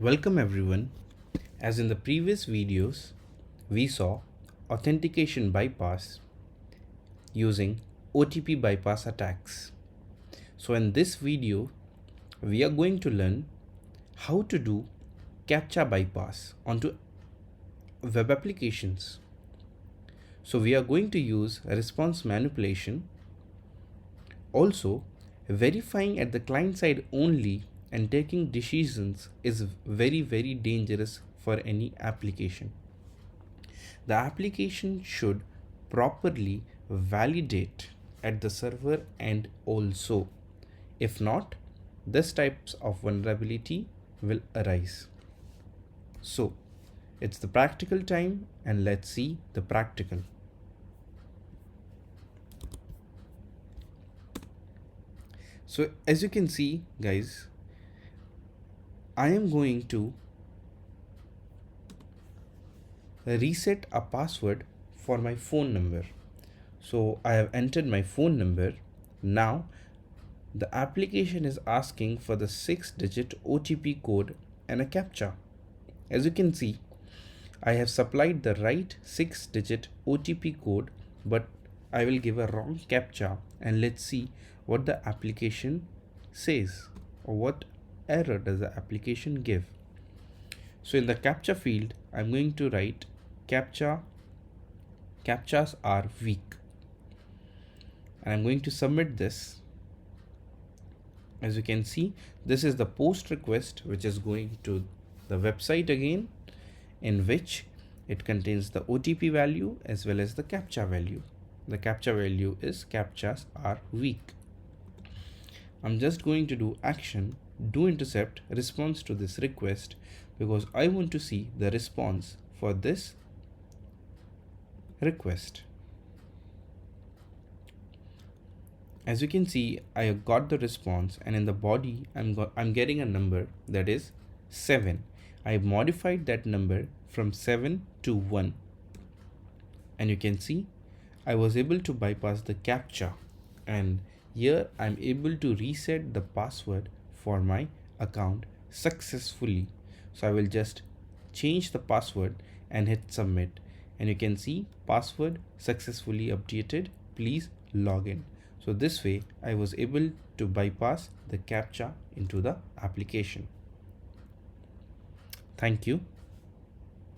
Welcome everyone. As in the previous videos, we saw authentication bypass using OTP bypass attacks. So in this video, we are going to learn how to do Captcha bypass onto web applications. So we are going to use response manipulation. Also, verifying at the client side only and taking decisions is very dangerous for any application. The application should properly validate at the server end also. If not, this types of vulnerability will arise. So it's the practical time, and let's see the practical. So as you can see, guys, I am going to reset a password for my phone number. So I have entered my phone number. Now the application is asking for the 6-digit OTP code and a captcha. As you can see, I have supplied the right 6-digit OTP code, but I will give a wrong captcha, and let's see what the application says or what error does the application give. So in the captcha field, I'm going to write captchas are weak, and I'm going to submit this. As you can see, this is the post request which is going to the website again, in which it contains the OTP value as well as the captcha value. The captcha value is captchas are weak. I'm just going to do action do intercept response to this request because I want to see the response for this request. As you can see, I have got the response, and in the body I'm getting a number that is 7. I have modified that number from 7 to 1, and you can see I was able to bypass the captcha, and here I'm able to reset the password for my account successfully. So I will just change the password and hit submit, and you can see password successfully updated, please log in. So this way I was able to bypass the captcha into the application. Thank you.